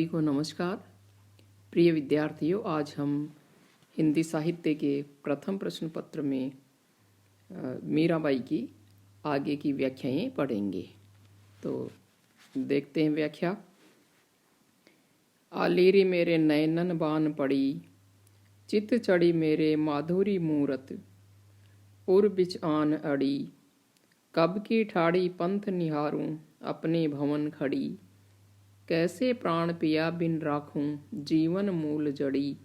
सभी को नमस्कार। प्रिय विद्यार्थियों, आज हम हिंदी साहित्य के प्रथम प्रश्न पत्र में मीराबाई की आगे की व्याख्याएं पढ़ेंगे। तो देखते हैं व्याख्या। आलेरी मेरे नयनन बान पड़ी, चित चढ़ी मेरे माधुरी मूरत, उर बिच आन अड़ी, कब की ठाड़ी पंथ निहारूं, अपने भवन खड़ी, कैसे प्राण पिया बिन राखूं, जीवन मूल जड़ी,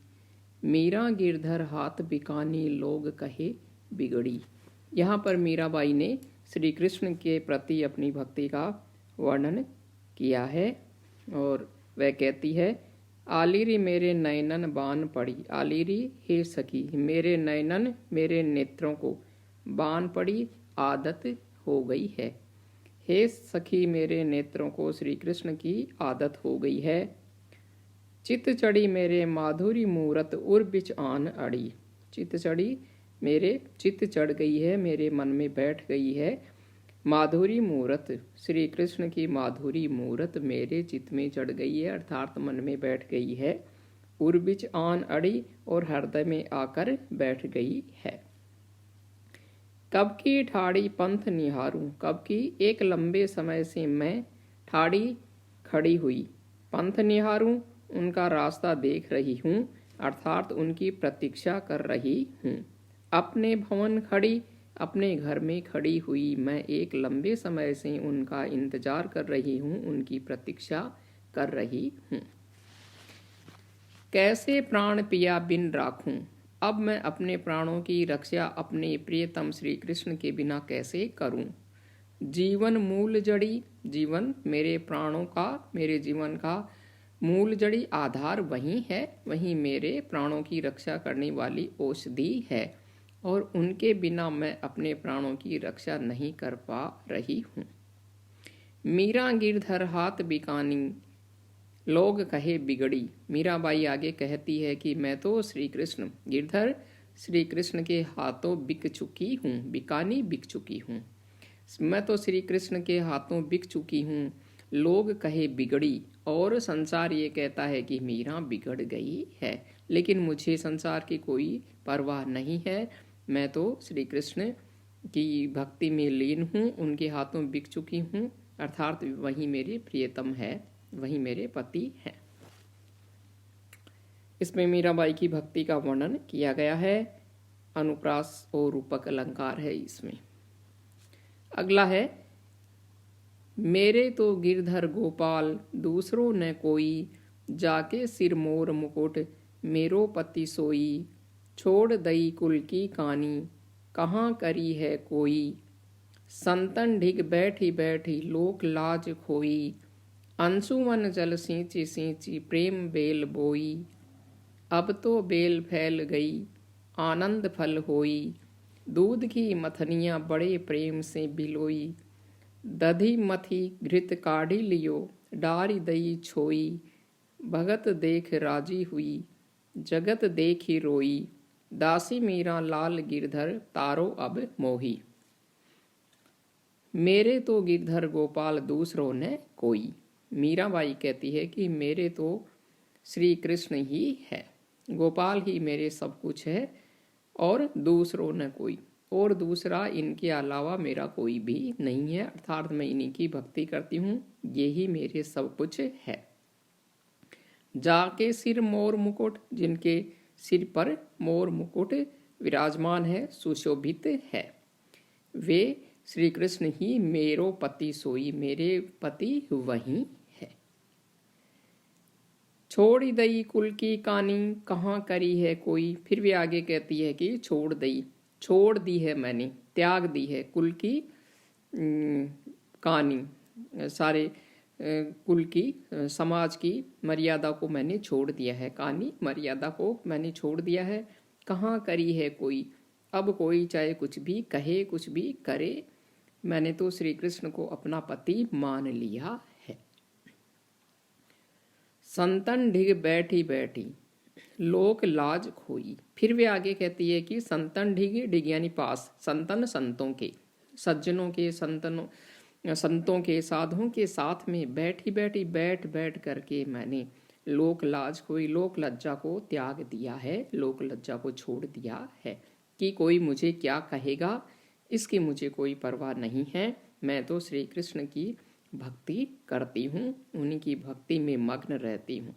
मीरा गिरधर हाथ बिकानी, लोग कहे बिगड़ी। यहाँ पर मीराबाई ने श्री कृष्ण के प्रति अपनी भक्ति का वर्णन किया है और वह कहती है, आलिरी मेरे नयनन बान पड़ी। आलिरी हे सखी, मेरे नयनन मेरे नेत्रों को बान पड़ी, आदत हो गई है। हे सखी, मेरे नेत्रों को श्री कृष्ण की आदत हो गई है। चित चढ़ी मेरे माधुरी मूरत, उर बिच आन अड़ी। चित चढ़ी मेरे, चित चढ़ गई है, मेरे मन में बैठ गई है माधुरी मूरत। श्री कृष्ण की माधुरी मूरत मेरे चित्त में चढ़ गई है, अर्थात मन में बैठ गई है। उर बिच आन अड़ी, और हृदय में आकर बैठ गई है। कब की ठाड़ी पंथ निहारूं, कब की एक लंबे समय से मैं ठाड़ी खड़ी हुई, पंथ निहारूं उनका रास्ता देख रही हूँ, अर्थात उनकी प्रतीक्षा कर रही हूँ। अपने भवन खड़ी, अपने घर में खड़ी हुई मैं एक लंबे समय से उनका इंतजार कर रही हूँ, उनकी प्रतीक्षा कर रही हूँ। कैसे प्राण पिया बिन राखूं, अब मैं अपने प्राणों की रक्षा अपने प्रियतम श्री कृष्ण के बिना कैसे करूं। जीवन मूल जड़ी, जीवन मेरे प्राणों का, मेरे जीवन का मूल जड़ी आधार वही है, वही मेरे प्राणों की रक्षा करने वाली औषधि है, और उनके बिना मैं अपने प्राणों की रक्षा नहीं कर पा रही हूँ। मीरा गिरधर हाथ बिकानी, लोग कहे बिगड़ी। मीराबाई आगे कहती है कि मैं तो श्री कृष्ण गिरधर श्री कृष्ण के हाथों बिक चुकी हूँ, बिकानी बिक चुकी हूँ। मैं तो श्री कृष्ण के हाथों बिक चुकी हूँ, लोग कहे बिगड़ी, और संसार ये कहता है कि मीरा बिगड़ गई है, लेकिन मुझे संसार की कोई परवाह नहीं है। मैं तो श्री कृष्ण की भक्ति में लीन हूँ, उनके हाथों बिक चुकी हूँ, अर्थात वही मेरे प्रियतम है, वही मेरे पति हैं। इसमें मीराबाई की भक्ति का वर्णन किया गया है। अनुप्रास और रूपक अलंकार है इसमें। अगला है, मेरे तो गिरधर गोपाल दूसरों न कोई, जाके सिर मोर मुकुट मेरो पति सोई, छोड़ दई कुल की कानी, कहाँ करी है कोई, संतन ढिग बैठी बैठी लोक लाज खोई, अंशुमन जल सींची सींची प्रेम बेल बोई, अब तो बेल फैल गई आनंद फल होई, दूध की मथनियाँ बड़े प्रेम से बिलोई, दधी मथी घृत काढ़ी लियो डारी दई छोई, भगत देख राजी हुई जगत देखी रोई, दासी मीरा लाल गिरधर तारो अब मोही। मेरे तो गिरधर गोपाल दूसरों ने कोई। मीराबाई कहती है कि मेरे तो श्री कृष्ण ही है, गोपाल ही मेरे सब कुछ है, और दूसरों न कोई, और दूसरा इनके अलावा मेरा कोई भी नहीं है, अर्थात मैं इन्हीं की भक्ति करती हूँ, यही मेरे सब कुछ है। जाके सिर मोर मुकुट, जिनके सिर पर मोर मुकुट विराजमान है, सुशोभित है, वे श्री कृष्ण ही मेरो पति सोई, मेरे पति वही है। छोड़ दई कुल की कानी, कहाँ करी है कोई। फिर भी आगे कहती है कि छोड़ दई, छोड़ दी है मैंने, त्याग दी है कुल की कानी, सारे कुल की समाज की मर्यादा को मैंने छोड़ दिया है, कानी मर्यादा को मैंने छोड़ दिया है। कहाँ करी है कोई, अब कोई चाहे कुछ भी कहे कुछ भी करे, मैंने तो श्री कृष्ण को अपना पति मान लिया है। संतन ढिग बैठी बैठी लोक लाज खोई। फिर वे आगे कहती है कि संतन ढिग, ढिग यानी पास, संतन संतों के, सज्जनों के, संतों के, साधुओं के साथ में बैठी बैठी बैठ बैठ करके मैंने लोक लाज कोई लोक लज्जा को त्याग दिया है, लोक लज्जा को छोड़ दिया है कि कोई मुझे क्या कहेगा, इसकी मुझे कोई परवाह नहीं है। मैं तो श्री कृष्ण की भक्ति करती हूँ, उन्हीं की भक्ति में मग्न रहती हूँ।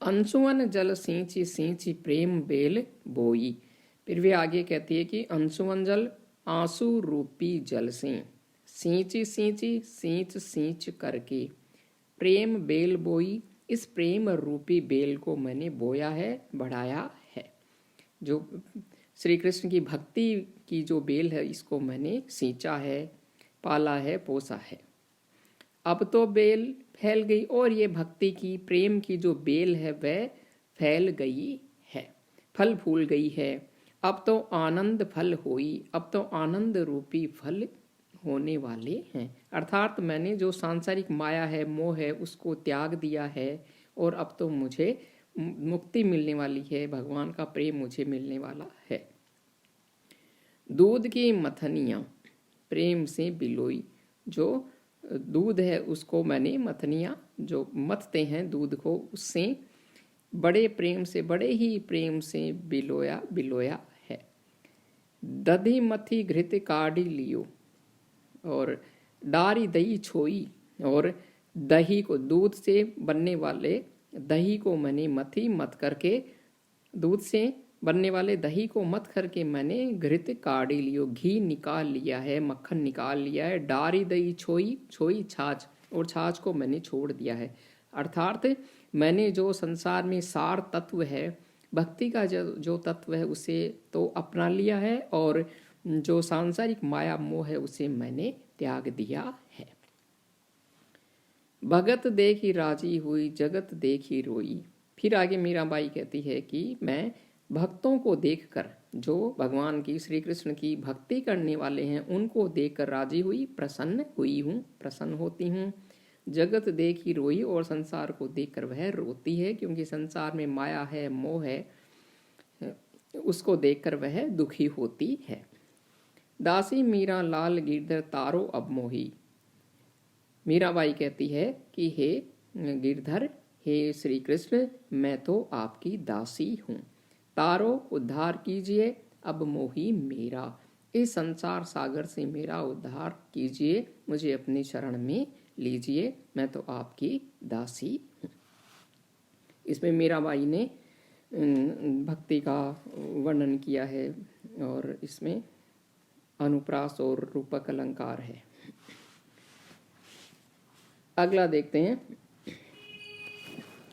अंशुवन जल सींची सींची प्रेम बेल बोई। फिर वे आगे कहती है कि अंशुवन जल आंसू रूपी जल से सींची सींची सींच सींच करके प्रेम बेल बोई, इस प्रेम रूपी बेल को मैंने बोया है, बढ़ाया है। जो श्री कृष्ण की भक्ति की जो बेल है, इसको मैंने सींचा है, पाला है, पोसा है। अब तो बेल फैल गई और ये भक्ति की प्रेम की जो बेल है वह फैल गई है, फल फूल गई है। अब तो आनंद फल हुई, अब तो आनंद रूपी फल होने वाले हैं। अर्थात मैंने जो सांसारिक माया है, मोह है, उसको त्याग दिया है और अब तो मुझे मुक्ति मिलने वाली है, भगवान का प्रेम मुझे मिलने वाला है। दूध की मथनियाँ प्रेम से बिलोई, जो दूध है उसको मैंने मथनियाँ जो मथते हैं दूध को, उससे बड़े प्रेम से, बड़े ही प्रेम से बिलोया बिलोया है। दधी मथी घृत काढ़ी लियो, और डारी दही छोई, और दही को, दूध से बनने वाले दही को मैंने मथी, मथ करके दूध से बनने वाले दही को मथ करके मैंने घृत काढ़ी लियो, घी निकाल लिया है, मक्खन निकाल लिया है। डारी दही छोई, छोई छाछ, और छाछ को मैंने छोड़ दिया है। अर्थात मैंने जो संसार में सार तत्व है, भक्ति का जो तत्व है, उसे तो अपना लिया है और जो सांसारिक माया मोह है उसे मैंने त्याग दिया है। भगत देखी राजी हुई, जगत देखी रोई। फिर आगे मीराबाई कहती है कि मैं भक्तों को देखकर, जो भगवान की, श्री कृष्ण की भक्ति करने वाले हैं, उनको देखकर राजी हुई, प्रसन्न हुई हूँ, प्रसन्न होती हूँ। जगत देखी रोई, और संसार को देखकर वह रोती है, क्योंकि संसार में माया है, मोह है, उसको देखकर वह दुखी होती है। दासी मीरा लाल गिरधर तारो अब मोही। मीराबाई कहती है कि हे गिरधर, हे श्री कृष्ण, मैं तो आपकी दासी हूँ, तारो उद्धार कीजिए अब मोही मेरा, इस संसार सागर से मेरा उद्धार कीजिए, मुझे अपनी शरण में लीजिए, मैं तो आपकी दासी हूँ। इसमें मीराबाई ने भक्ति का वर्णन किया है और इसमें अनुप्रास और रूपक अलंकार है। अगला देखते हैं।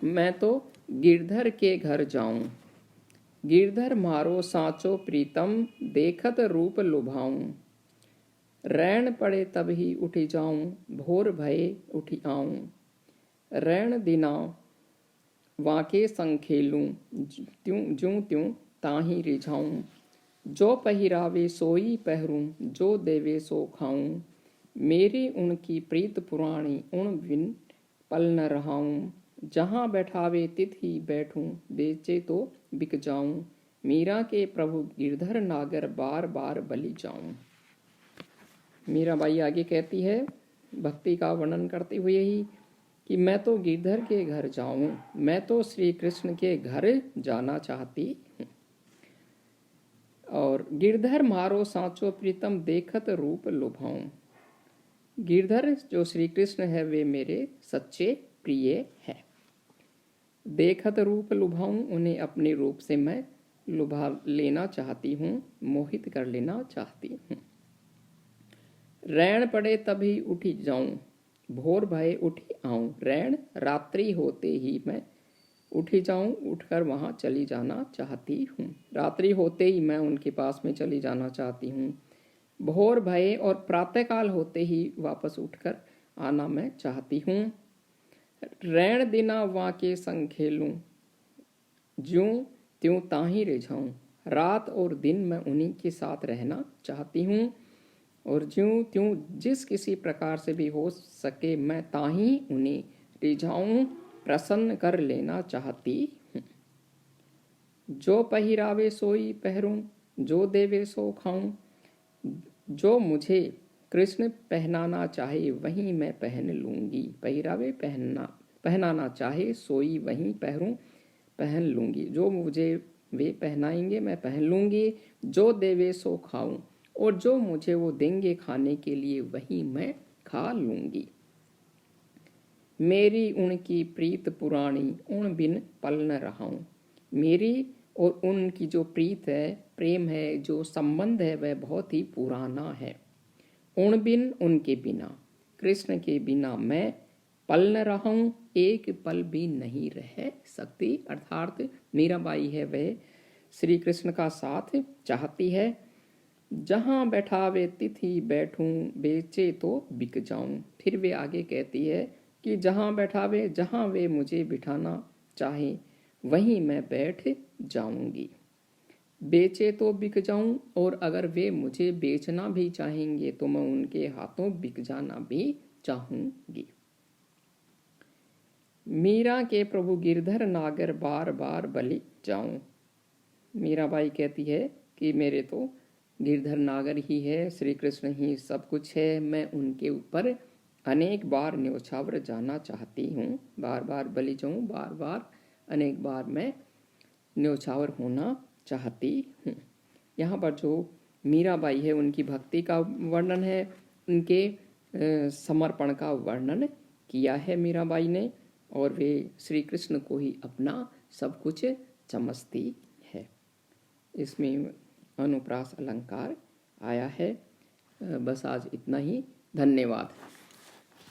मैं तो गिरधर के घर जाऊं, गिरधर मारो साँचो प्रीतम, देखत रूप लुभाऊं। रैन पड़े तब ही उठी जाऊं, भोर भये उठी आऊं। रैन दिना वाके संग खेलूं, ज्यों त्यों ताही रिझाऊं। जो पहिरावे सोई पहरूं, जो देवे सो खाऊं। मेरी उनकी प्रीत पुराणी, उन बिन पल न रहाऊं। जहाँ बैठावे तिथि बैठूं, बेचे तो बिक जाऊं। मीरा के प्रभु गिरधर नागर, बार बार बलि जाऊं। मीराबाई आगे कहती है, भक्ति का वर्णन करते हुए ही, कि मैं तो गिरधर के घर जाऊं, मैं तो श्री कृष्ण के घर जाना चाहती हूँ। और गिरधर मारो साँचो प्रीतम, देखत रूप लुभाऊं। गिरधर जो श्री कृष्ण है वे मेरे सच्चे प्रिय है। देखत रूप लुभाऊं, उन्हें अपने रूप से मैं लुभा लेना चाहती हूँ, मोहित कर लेना चाहती हूँ। रैन पड़े तभी उठी जाऊं, भोर भये उठी आऊं। रैन रात्रि होते ही मैं उठी जाऊं, उठकर वहां चली जाना चाहती हूँ। रात्रि होते ही मैं उनके पास में चली जाना चाहती हूँ। भोर भये और प्रातःकाल होते ही वापस उठकर आना मैं चाहती हूँ। रैन दिना वाके संग खेलूं, ज्यों त्यों ताही रिझाऊं। रात और दिन मैं उन्हीं के साथ रहना चाहती हूँ, और ज्यों त्यों जिस किसी प्रकार से भी हो सके मैं ताही उन्हें रिझाऊं, प्रसन्न कर लेना चाहती हूँ। जो पहिरावे सोई पहरूं, जो देवे सो खाऊं। जो मुझे कृष्ण पहनाना चाहे वहीं मैं पहन लूंगी। पहिरावे पहनना, पहनाना चाहे सोई वहीं पहन लूँगी। जो मुझे वे पहनाएंगे मैं पहन लूँगी, जो देवे सो खाऊं, और जो मुझे वो देंगे खाने के लिए वही मैं खा लूँगी। मेरी उनकी प्रीत पुरानी, उन बिन पल न रहाऊं। मेरी और उनकी जो प्रीत है, प्रेम है, जो संबंध है, वह बहुत ही पुराना है। उन बिन, उनके बिना, कृष्ण के बिना मैं पल न रहाऊं, एक पल भी नहीं रह सकती। अर्थात मीराबाई है वह श्री कृष्ण का साथ चाहती है। जहाँ बैठावे तिथि बैठूं, बेचे तो बिक जाऊं। फिर वे आगे कहती है कि जहाँ बैठावे, जहाँ वे मुझे बिठाना चाहे वहीं मैं बैठ जाऊंगी। बेचे तो बिक जाऊं, और अगर वे मुझे बेचना भी चाहेंगे तो मैं उनके हाथों बिक जाना भी चाहूंगी। मीरा के प्रभु गिरधर नागर, बार बार बलि जाऊं। मीराबाई कहती है कि मेरे तो गिरधर नागर ही है, श्री कृष्ण ही सब कुछ है, मैं उनके ऊपर अनेक बार न्योछावर जाना चाहती हूँ। बार बार बलि जाऊं, बार बार अनेक बार मैं न्योछावर होना चाहती हूँ। यहाँ पर जो मीराबाई है उनकी भक्ति का वर्णन है, उनके समर्पण का वर्णन किया है मीराबाई ने, और वे श्री कृष्ण को ही अपना सब कुछ समझती है। इसमें अनुप्रास अलंकार आया है। बस आज इतना ही। धन्यवाद।